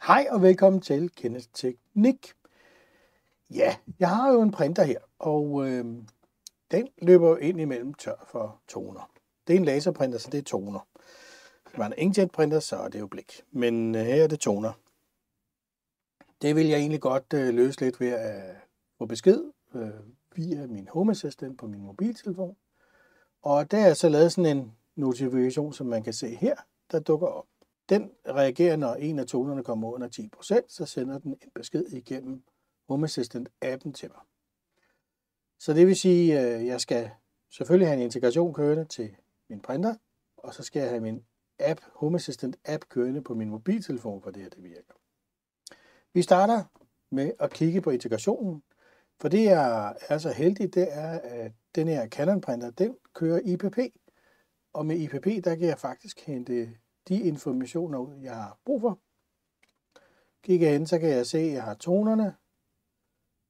Hej og velkommen til Kenneth Teknik. Ja, jeg har jo en printer her, og den løber jo ind imellem tør for toner. Det er en laserprinter, så det er toner. Hvis det var en inkjet-printer, så er det jo blik. Men her er det toner. Det vil jeg egentlig godt løse lidt ved at få besked via min Home Assistant på min mobiltelefon. Og der er så lavet sådan en notifikation, som man kan se her, der dukker op. Den reagerer, når en af tonerne kommer under 10%, så sender den en besked igennem Home Assistant-appen til mig. Så det vil sige, at jeg skal selvfølgelig have en integration kørende til min printer, og så skal jeg have min Home Assistant-app kørende på min mobiltelefon, for det her det virker. Vi starter med at kigge på integrationen, for det jeg er så heldig, det er, at den her Canon-printer, den kører IPP, og med IPP, der kan jeg faktisk hente de informationer ud, jeg har brug for. Kigger jeg hen, så kan jeg se, at jeg har tonerne,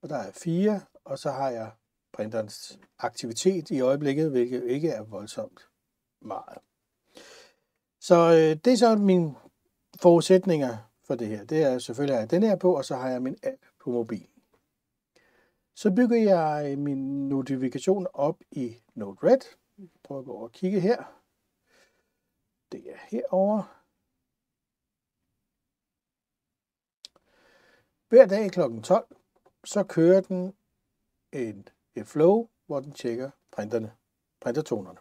og der er 4, og så har jeg printerens aktivitet i øjeblikket, hvilket ikke er voldsomt meget. Så det er så mine forudsætninger for det her. Det er selvfølgelig, at jeg har den her på, og så har jeg min app på mobilen. Så bygger jeg min notifikation op i Node-RED. Prøv at gå over og kigge her. Det er herovre. Hver dag kl. 12, så kører den et flow, hvor den tjekker printertonerne.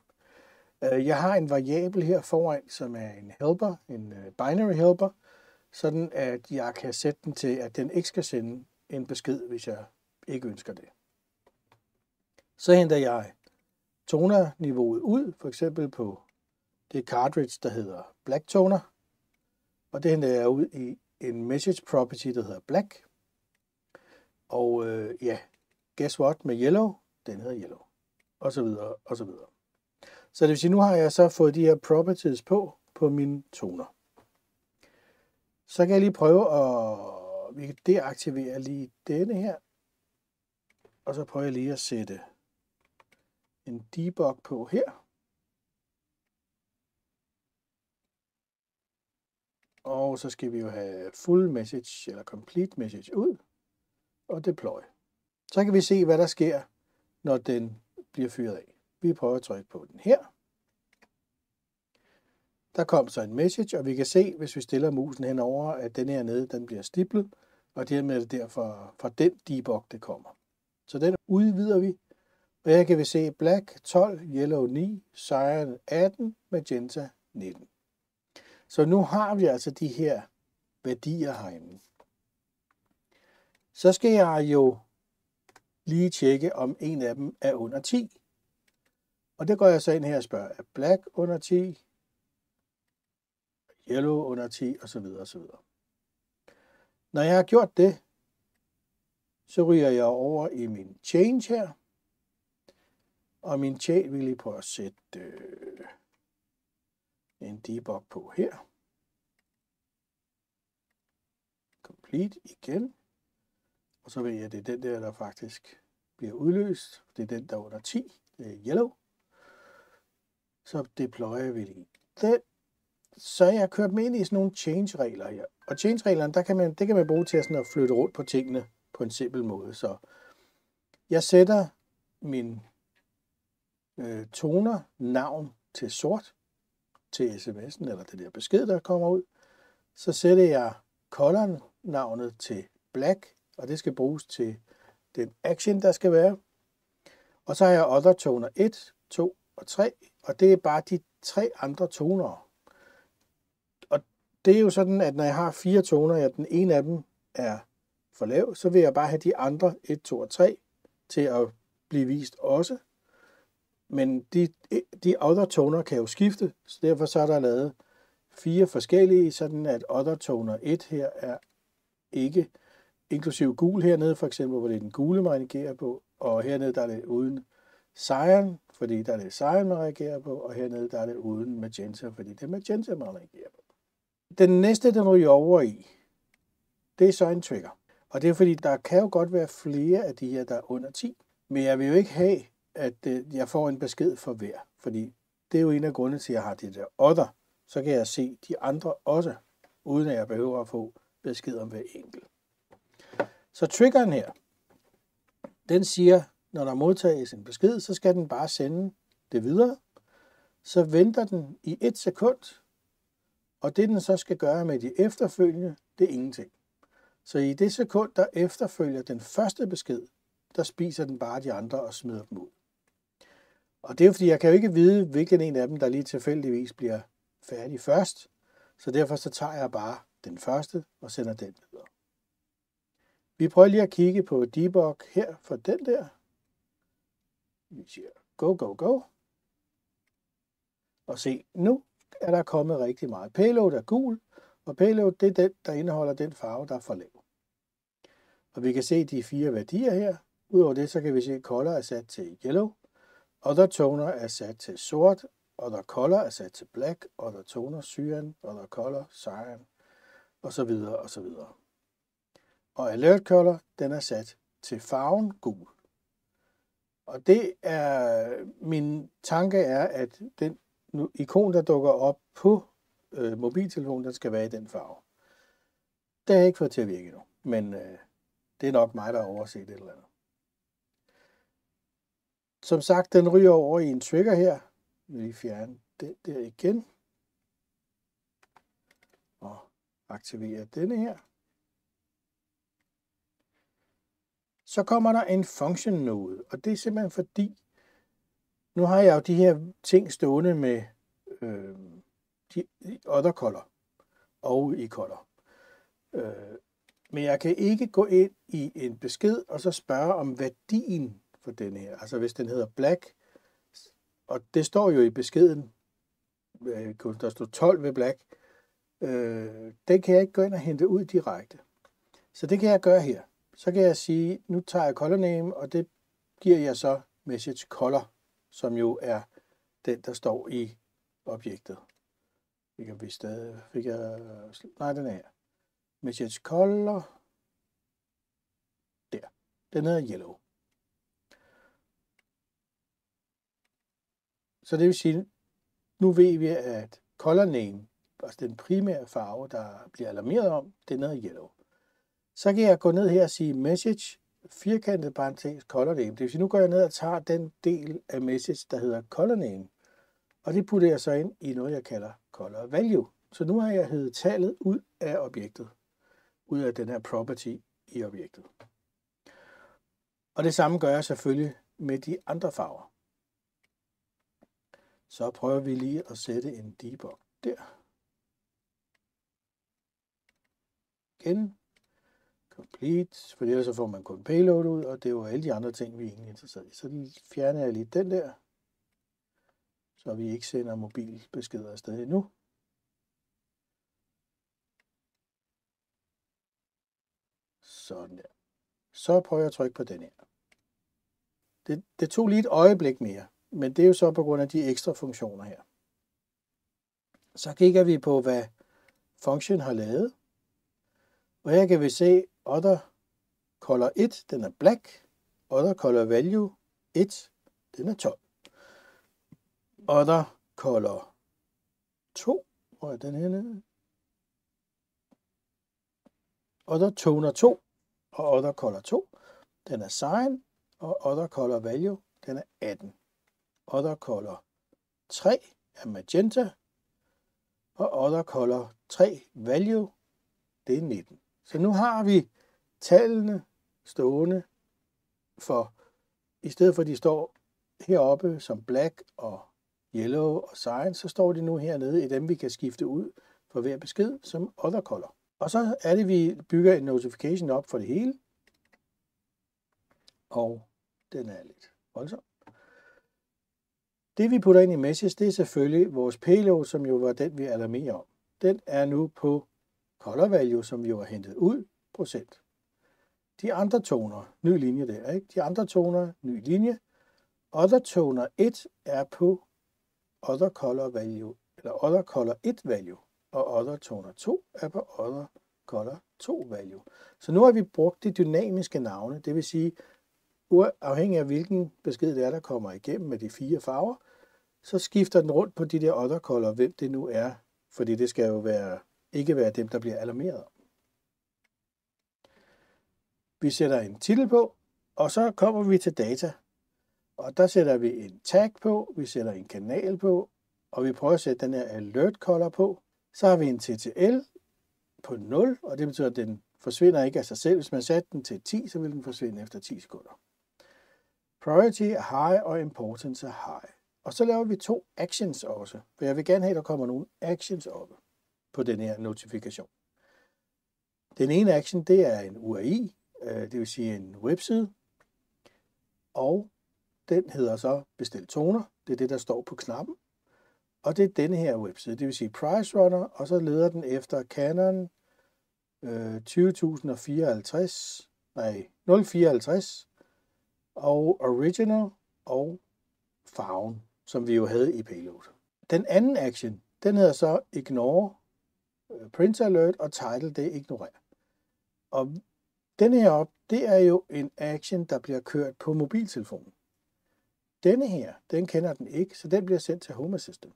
Jeg har en variabel her foran, som er en helper, en binary helper, sådan at jeg kan sætte den til, at den ikke skal sende en besked, hvis jeg ikke ønsker det. Så henter jeg tonerniveauet ud, for eksempel på det cartridge, der hedder Black Toner, og det henter jeg ud i en message property, der hedder Black. Og guess what med Yellow? Den hedder Yellow. Og så videre, og så videre. Så det vil sige, nu har jeg så fået de her properties på mine toner. Så kan jeg lige prøve at vi kan deaktivere lige denne her. Og så prøver jeg lige at sætte en debug på her. Og så skal vi jo have full message eller complete message ud og deploy. Så kan vi se, hvad der sker, når den bliver fyret af. Vi prøver at trykke på den her. Der kom så en message, og vi kan se, hvis vi stiller musen henover, at den her nede, den bliver stiplet, og dermed er det derfor fra den debug, det kommer. Så den udvider vi, og her kan vi se Black 12, Yellow 9, Cyan 18, Magenta 19. Så nu har vi altså de her værdier herinde. Så skal jeg jo lige tjekke, om en af dem er under 10. Og det går jeg så ind her og spørger, er Black under 10, Yellow under 10 osv. osv. Når jeg har gjort det, så ryger jeg over i min change her. Og min change vil lige prøve at sætte en debug på her. Complete igen. Og så ved jeg, at det er den der faktisk bliver udløst. Det er den, der er under 10. Det er Yellow. Så deployer vi lige den. Så jeg har kørt med ind i sådan nogle change-regler her. Og change-reglerne, det kan man bruge til at flytte rundt på tingene på en simpel måde. Så jeg sætter min toner navn til sort til sms'en, eller det der besked, der kommer ud. Så sætter jeg color navnet til black, og det skal bruges til den action, der skal være. Og så har jeg other toner 1, 2 og 3, og det er bare de 3 andre toner. Og det er jo sådan, at når jeg har 4 toner, og den ene af dem er for lav, så vil jeg bare have de andre 1, 2 og 3 til at blive vist også. Men de other toner kan jo skifte, så derfor så er der lavet 4 forskellige, sådan at other toner 1 her er ikke inklusiv gul hernede, for eksempel, hvor det er den gule, man reagerer på, og hernede der er det uden cyan, fordi der er det cyan, man reagerer på, og hernede der er det uden magenta, fordi det er magenta, man reagerer på. Den næste, den ryger over i, det er så en trigger. Og det er fordi, der kan jo godt være flere af de her, der er under 10, men jeg vil jo ikke have, at jeg får en besked for hver, fordi det er jo en af grundene til, at jeg har det der other, så kan jeg se de andre også, uden at jeg behøver at få besked om hver enkelt. Så triggeren her, den siger, når der modtages en besked, så skal den bare sende det videre. Så venter den i 1 sekund, og det den så skal gøre med de efterfølgende, det er ingenting. Så i det sekund, der efterfølger den første besked, der spiser den bare de andre og smider dem ud. Og det er jo fordi, jeg kan jo ikke vide, hvilken en af dem, der lige tilfældigvis bliver færdig først. Så derfor så tager jeg bare den første og sender den videre. Vi prøver lige at kigge på debug her for den der. Vi siger go, go, go. Og se, nu er der kommet rigtig meget. Payload er gul, og payload det er den, der indeholder den farve, der er for lav. Og vi kan se de 4 værdier her. Udover det, så kan vi se, at color er sat til yellow, other toner er sat til sort, other color er sat til black, other toner cyan, other color cyan, og så videre, og så videre. Og alert color, den er sat til farven gul. Og det er, min tanke er, at den ikon, der dukker op på mobiltelefonen, den skal være i den farve. Det har jeg ikke fået til at virke endnu, men det er nok mig, der har overset et eller andet. Som sagt, den ryger over i en trigger her. Vi vil fjerne den der igen. Og aktivere denne her. Så kommer der en function node, og det er simpelthen fordi, nu har jeg jo de her ting stående med de other color og i color. Men jeg kan ikke gå ind i en besked og så spørge om værdien for den her. Altså hvis den hedder black, og det står jo i beskeden, der står 12 ved black, den kan jeg ikke gå ind og hente ud direkte. Så det kan jeg gøre her. Så kan jeg sige, nu tager jeg color name, og det giver jeg så message color, som jo er den, der står i objektet. Det kan vi stadig, nej, den er her. Message color, der. Den hedder yellow. Så det vil sige, nu ved vi, at color name, altså den primære farve, der bliver alarmeret om, den hedder yellow. Så kan jeg gå ned her og sige message, firkantet parentes, color name. Det vil sige, nu går jeg ned og tager den del af message, der hedder color name, og det putter jeg så ind i noget, jeg kalder color value. Så nu har jeg hævet tallet ud af objektet, ud af den her property i objektet. Og det samme gør jeg selvfølgelig med de andre farver. Så prøver vi lige at sætte en debug der. Igen. Complete, for ellers så får man kun payload ud, og det er jo alle de andre ting, vi er egentlig interesseret i. Så fjerner jeg lige den der, så vi ikke sender mobilbeskeder afsted endnu. Sådan der. Så prøver jeg at trykke på den her. Det tog lige et øjeblik mere, men det er jo så på grund af de ekstra funktioner her. Så kigger vi på, hvad function har lavet. Og her kan vi se, other color 1, den er black. Other color value 1, den er 12. Other color 2, hvor er den henne? Other toner 2 og other color 2, den er cyan. Og other color value, den er 18. Other color 3 er magenta. Og other color 3 value, det er 19. Så nu har vi tallene stående for, i stedet for at de står heroppe som black og yellow og cyan, så står de nu hernede i dem, vi kan skifte ud for hver besked som other color. Og så er det, vi bygger en notification op for det hele. Og den er lidt voldsom. Det vi putter ind i message, det er selvfølgelig vores payload, som jo var den, vi alarmerer om. Den er nu på color value, som vi jo har hentet ud, procent. De andre toner, ny linje der, ikke? De andre toner, ny linje. Other toner 1 er på other color value, eller other color 1 value, og other toner 2 er på other color 2 value. Så nu har vi brugt de dynamiske navne, det vil sige, afhængig af hvilken besked det er, der kommer igennem med de 4 farver, så skifter den rundt på de der other color, hvem det nu er, fordi det skal jo ikke være dem, der bliver alarmeret. Vi sætter en titel på, og så kommer vi til data. Og der sætter vi en tag på, vi sætter en kanal på, og vi prøver at sætte den her alert color på. Så har vi en TTL på 0, og det betyder, at den forsvinder ikke af sig selv. Hvis man satte den til 10, så vil den forsvinde efter 10 sekunder. Priority er high, og importance er high. Og så laver vi 2 actions også, for jeg vil gerne have, at der kommer nogle actions op på den her notifikation. Den ene action, det er en URI, det vil sige en webside, og den hedder så bestil toner. Det er det, der står på knappen. Og det er denne her webside, det vil sige Price Runner, og så leder den efter Canon 20054, 054, og Original og farven, som vi jo havde i payload. Den anden action, den hedder så Ignore, Print Alert, og Title, det er Ignorer. Og denne her op, det er jo en action, der bliver kørt på mobiltelefonen. Denne her, den kender den ikke, så den bliver sendt til Home Assistant.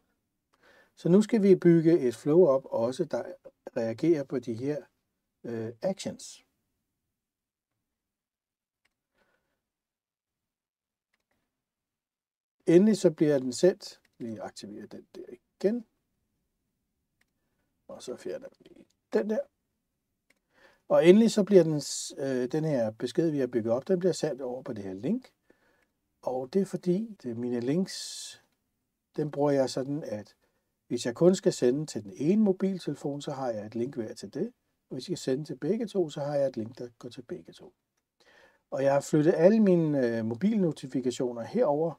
Så nu skal vi bygge et flow op også, der reagerer på de her actions. Endelig så bliver den sendt. Vi aktiverer den der igen. Og så fjerner vi den der. Og endelig så bliver den her besked, vi har bygget op, den bliver sendt over på det her link. Og det er fordi, mine links, den bruger jeg sådan, at hvis jeg kun skal sende til den ene mobiltelefon, så har jeg et link hver til det. Og hvis jeg skal sende til begge to, så har jeg et link, der går til begge to. Og jeg har flyttet alle mine mobilnotifikationer herover,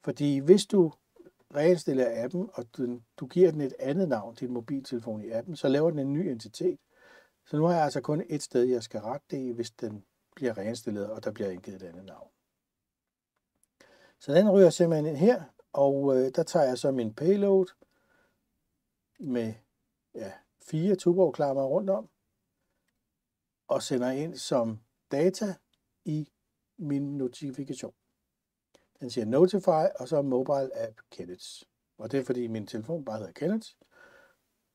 fordi hvis du reinstiller appen, og du giver den et andet navn til din mobiltelefon i appen, så laver den en ny entitet. Så nu har jeg altså kun et sted, jeg skal rette det i, hvis den bliver reinstilleret, og der bliver indgivet et andet navn. Så den ryger simpelthen ind her, og der tager jeg så min payload med 4 tuborgklammer rundt om, og sender ind som data i min notifikation. Den siger Notify, og så Mobile App Kenneth. Og det er fordi min telefon bare hedder Kenneth.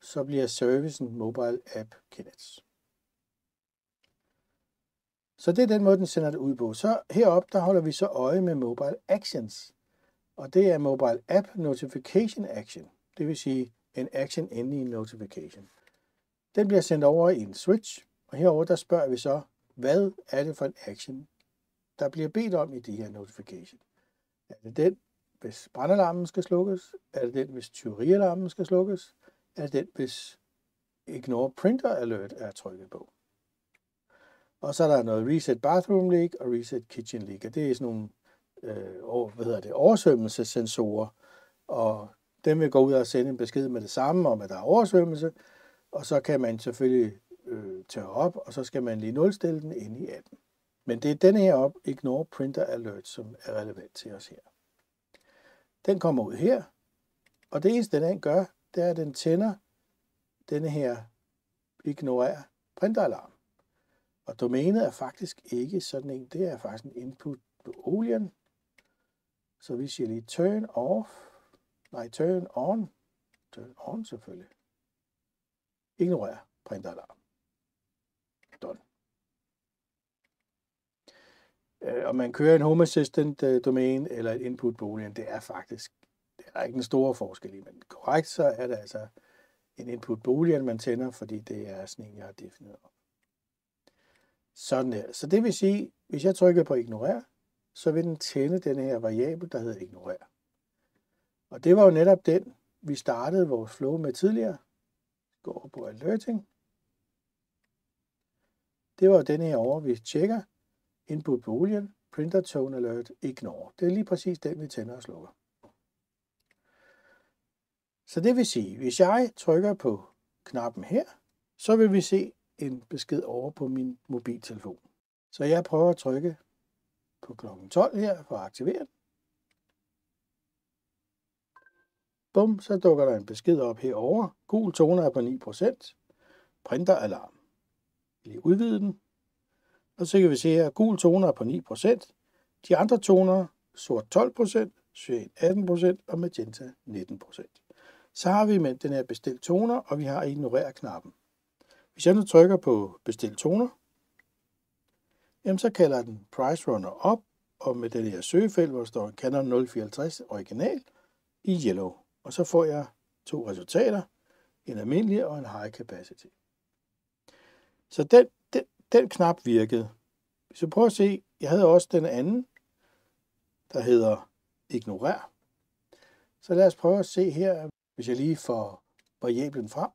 Så bliver servicen Mobile App Kenneth. Så det er den måde, den sender det ud på. Så heroppe, der holder vi så øje med Mobile Actions. Og det er Mobile App Notification Action. Det vil sige en action inde i en notification. Den bliver sendt over i en switch. Og herover der spørger vi så, hvad er det for en action, der bliver bedt om i de her notification. Er det den, hvis brandalarmen skal slukkes? Er det den, hvis tyverialarmen skal slukkes? Er det den, hvis Ignore Printer Alert er trykket på? Og så er der noget Reset Bathroom Leak og Reset Kitchen Leak. Og det er sådan nogle oversvømmelsessensorer. Og dem vil gå ud og sende en besked med det samme om, at der er oversvømmelse. Og så kan man selvfølgelig tørre op, og så skal man lige nulstille den inde i appen. Men det er denne her op, Ignore Printer Alert, som er relevant til os her. Den kommer ud her, og det eneste den gør, det er, at den tænder denne her Ignore Printeralarm. Og domænet er faktisk ikke sådan en, det er faktisk en input boolean. Så vi siger lige turn on selvfølgelig. Ignorer printeralarm. Done. Om man kører en Home Assistant domæne eller et input boolean, det er faktisk, det er ikke en stor forskel i, men korrekt så er det altså en input boolean, man tænder, fordi det er sådan en, jeg har defineret op. Sådan der. Så det vil sige, hvis jeg trykker på ignorer, så vil den tænde denne her variabel, der hedder ignorer. Og det var jo netop den, vi startede vores flow med tidligere. Gå over på alerting. Det var jo denne her over, vi tjekker. Input boolean, printer tone alert, ignore. Det er lige præcis den, vi tænder og slukker. Så det vil sige, hvis jeg trykker på knappen her, så vil vi se en besked over på min mobiltelefon. Så jeg prøver at trykke på klokken 12 her for at aktivere den. Bum, så dukker der en besked op herover. Gul toner er på 9%. Printeralarm. Lige udvide den. Og så kan vi se her, at gul toner er på 9%. De andre toner, sort 12%, cyan 18% og magenta 19%. Så har vi med den her bestil toner, og vi har ignorer knappen. Hvis jeg nu trykker på bestil toner, jamen så kalder den Price Runner op, og med den her søgefelt, hvor der står Canon 054 original i yellow. Og så får jeg 2 resultater, en almindelig og en high capacity. Så den knap virkede. Hvis du prøver at se, jeg havde også den anden, der hedder ignorer. Så lad os prøve at se her, hvis jeg lige får variablen frem.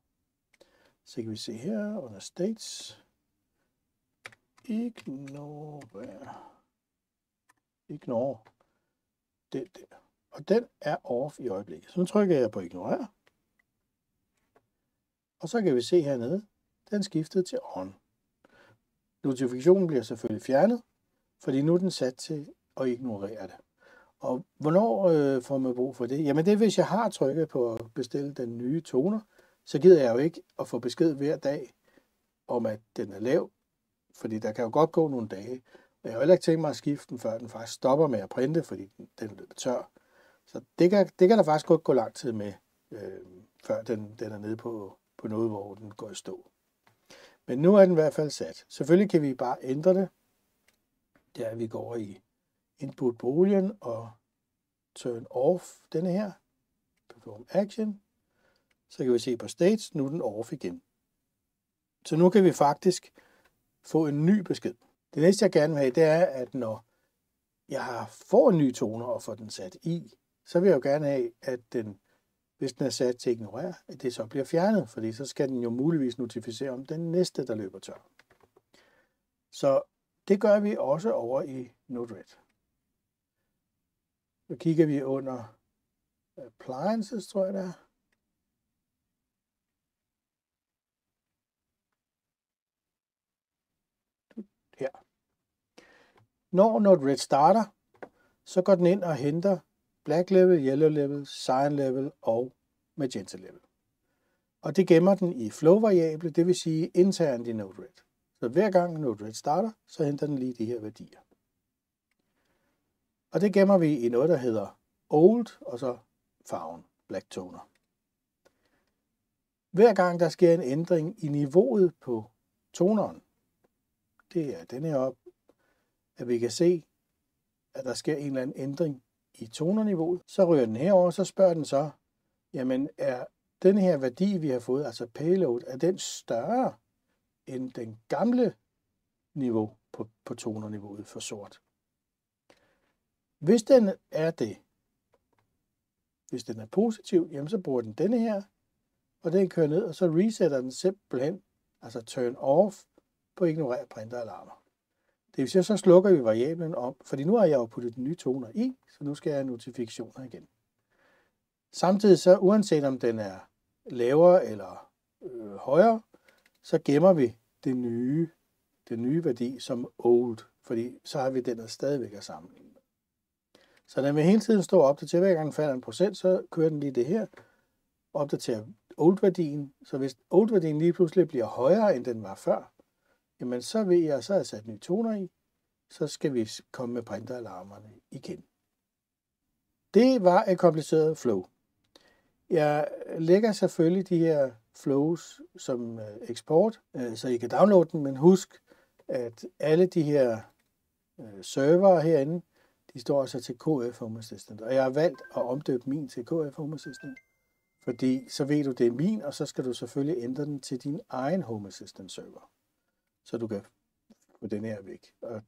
Så kan vi se her under states. Ignore. Den der. Og den er off i øjeblikket. Så nu trykker jeg på ignorer. Og så kan vi se hernede, den skiftede til on. Notifikationen bliver selvfølgelig fjernet, fordi nu er den sat til at ignorere det. Og hvornår får man brug for det? Jamen det er, hvis jeg har trykket på at bestille den nye toner, så gider jeg jo ikke at få besked hver dag om, at den er lav, fordi der kan jo godt gå nogle dage. Og jeg har heller ikke tænkt mig at skifte den, før den faktisk stopper med at printe, fordi den løber tør. Så det kan der faktisk godt gå lang tid med, før den er nede på noget, hvor den går i stå. Men nu er den i hvert fald sat. Selvfølgelig kan vi bare ændre det. Der vi går i input boolean og turn off denne her. Perform action. Så kan vi se på states, nu er den off igen. Så nu kan vi faktisk få en ny besked. Det næste jeg gerne vil have, det er, at når jeg får en ny toner og får den sat i, så vil jeg jo gerne have, at den, hvis den er sat til ignorere, at det så bliver fjernet, fordi så skal den jo muligvis notificere om den næste, der løber tør. Så det gør vi også over i Node-RED. Så kigger vi under appliances, tror jeg det er. Her. Når Node-RED starter, så går den ind og henter black level, yellow level, cyan level og magenta level. Og det gemmer den i flow-variable, det vil sige internt i Node-RED. Så hver gang Node-RED starter, så henter den lige de her værdier. Og det gemmer vi i noget, der hedder old, og så farven, black toner. Hver gang der sker en ændring i niveauet på toneren, det er denne her op, at vi kan se, at der sker en eller anden ændring i tonerniveauet, så ryger den herover, så spørger den så, jamen er den her værdi, vi har fået, altså payload, er den større end den gamle niveau på tonerniveauet for sort? Hvis den er det, hvis den er positiv, jamen så bruger den denne her, og den kører ned, og så resetter den simpelthen, altså turn off, på ignorer printeralarmer. Det vil sige, så slukker vi variablen om, fordi nu har jeg jo puttet de nye toner i, så nu skal jeg have notifikationer igen. Samtidig så, uanset om den er lavere eller højere, så gemmer vi den nye værdi som old, fordi så har vi den, der stadigvæk er sammenlignet. Så den vil hele tiden stå og opdatere, hver gang den falder 1%, så kører den lige det her, opdaterer old-værdien, så hvis old-værdien lige pludselig bliver højere, end den var før, jamen så vil jeg, så have sat nye toner i, så skal vi komme med printeralarmerne igen. Det var et kompliceret flow. Jeg lægger selvfølgelig de her flows som eksport, så I kan downloade den, men husk, at alle de her servere herinde, de står altså til KF Home Assistant, og jeg har valgt at omdøbe min til KF Home Assistant, fordi så ved du, det er min, og så skal du selvfølgelig ændre den til din egen Home Assistant server, så du kan få den her væk. Og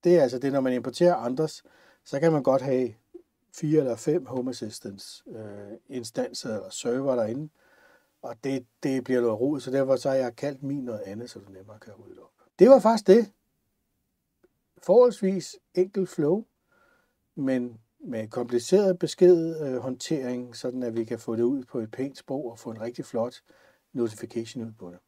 det er altså det, når man importerer andres, så kan man godt have 4 eller 5 Home Assistants instanser eller server derinde, og det bliver noget rod, så derfor så har jeg kaldt min noget andet, så du nemmere kan rydde op. Det var faktisk det. Forholdsvis enkel flow, men med kompliceret beskedhåndtering, sådan at vi kan få det ud på et pænt sprog og få en rigtig flot notification ud på det.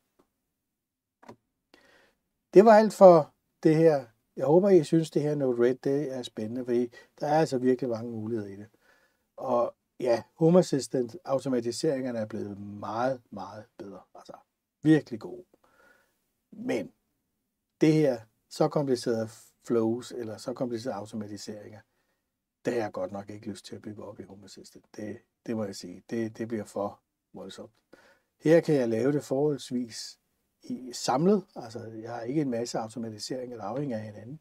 Det var alt for det her. Jeg håber, I synes, det her Node-RED det er spændende, fordi der er altså virkelig mange muligheder i det. Og ja, Home Assistant automatiseringerne er blevet meget, meget bedre. Altså virkelig gode. Men det her, så komplicerede flows eller så komplicerede automatiseringer, det har jeg godt nok ikke lyst til at bygge op i Home Assistant. Det må jeg sige. Det bliver for voldsomt. Her kan jeg lave det forholdsvis samlet. Altså, jeg har ikke en masse automatisering eller afhængig af hinanden.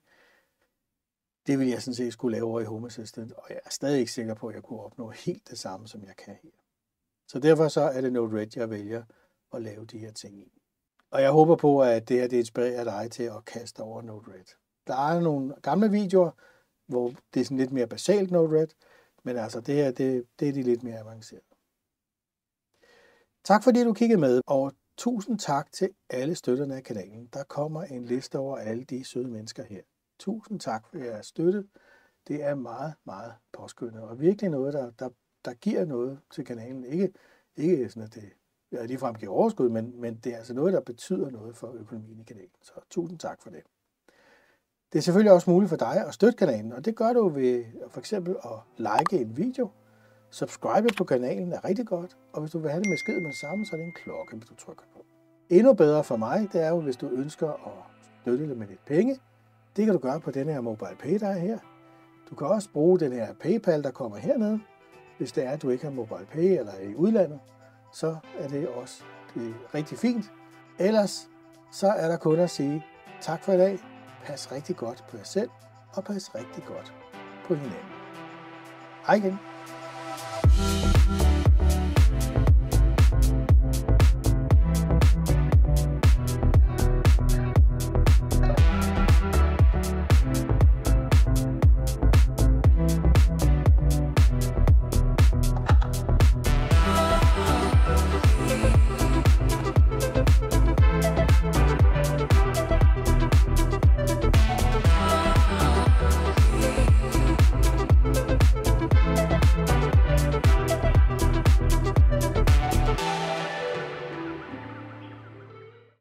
Det vil jeg sådan set skulle lave over i Home Assistant, og jeg er stadig ikke sikker på, at jeg kunne opnå helt det samme, som jeg kan her. Så derfor så er det Node-RED, jeg vælger at lave de her ting i. Og jeg håber på, at det her det inspirerer dig til at kaste over Node-RED. Der er nogle gamle videoer, hvor det er sådan lidt mere basalt Node-RED, men altså det her, det er de lidt mere avancerede. Tak fordi du kiggede med, og tusind tak til alle støtterne af kanalen. Der kommer en liste over alle de søde mennesker her. Tusind tak for jeres støtte. Det er meget, meget påskyndet, og virkelig noget, der giver noget til kanalen. Ikke sådan, at det ligefrem giver overskud, men det er altså noget, der betyder noget for økonomien i kanalen. Så tusind tak for det. Det er selvfølgelig også muligt for dig at støtte kanalen, og det gør du ved for eksempel at like en video. Subscribe på kanalen er rigtig godt, og hvis du vil have det med skid med det samme, så er det en klokke, hvis du trykker på. Endnu bedre for mig, det er jo, hvis du ønsker at støtte det med lidt penge. Det kan du gøre på den her MobilePay, der er her. Du kan også bruge den her PayPal, der kommer hernede. Hvis det er, at du ikke har MobilePay eller er i udlandet, så er det også rigtig fint. Ellers så er der kun at sige tak for i dag. Pas rigtig godt på jer selv, og pas rigtig godt på hinanden. Hej igen.